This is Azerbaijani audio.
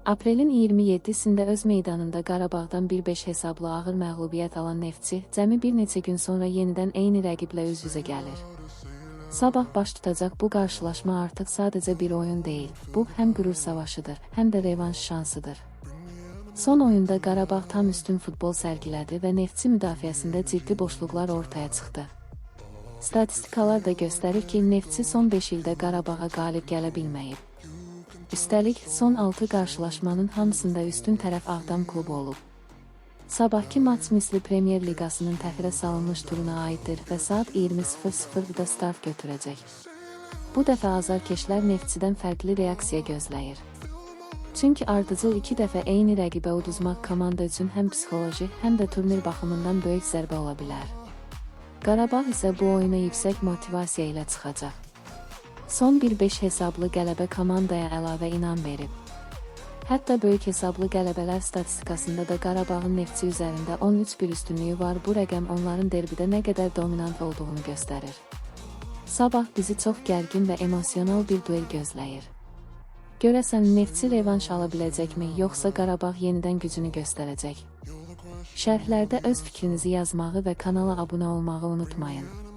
Aprelin 27-sində öz meydanında Qarabağdan 1-5 hesablı ağır məğlubiyyət alan Neftçi cəmi bir neçə gün sonra yenidən eyni rəqiblə üz-üzə gəlir. Sabah baş tutacaq bu qarşılaşma artıq sadəcə bir oyun deyil, bu həm qürur savaşıdır, həm də revanş şansıdır. Son oyunda Qarabağ tam üstün futbol sərgilədi və Neftçi müdafiəsində ciddi boşluqlar ortaya çıxdı. Statistikalar da göstərir ki, Neftçi son 5 ildə Qarabağa qalib gələ bilməyib. Üstəlik, son 6 qarşılaşmanın hamısında üstün tərəf Ağdam klubu olub. Sabahki maç Misli Premyer Liqasının təxirə salınmış turuna aiddir və saat 20:00-da start götürəcək. Bu dəfə azarkeşlər Neftçidən fərqli reaksiya gözləyir. Çünki ardıcıl 2 dəfə eyni rəqibə uduzmaq komanda üçün həm psixoloji, həm də turnir baxımından böyük zərbə ola bilər. Qarabağ isə bu oyuna yüksək motivasiya ilə çıxacaq. Son 1-5 hesablı qələbə komandaya əlavə inam verib. Hətta böyük hesablı qələbələr statistikasında da Qarabağın Neftçi üzərində 13-1 üstünlüyü var. Bu rəqəm onların derbidə nə qədər dominant olduğunu göstərir. Sabah bizi çox gərgin və emosional bir duel gözləyir. Görəsən Neftçi revanş ala biləcəkmi, yoxsa Qarabağ yenidən gücünü göstərəcək? Şərhlərdə öz fikrinizi yazmağı və kanala abunə olmağı unutmayın.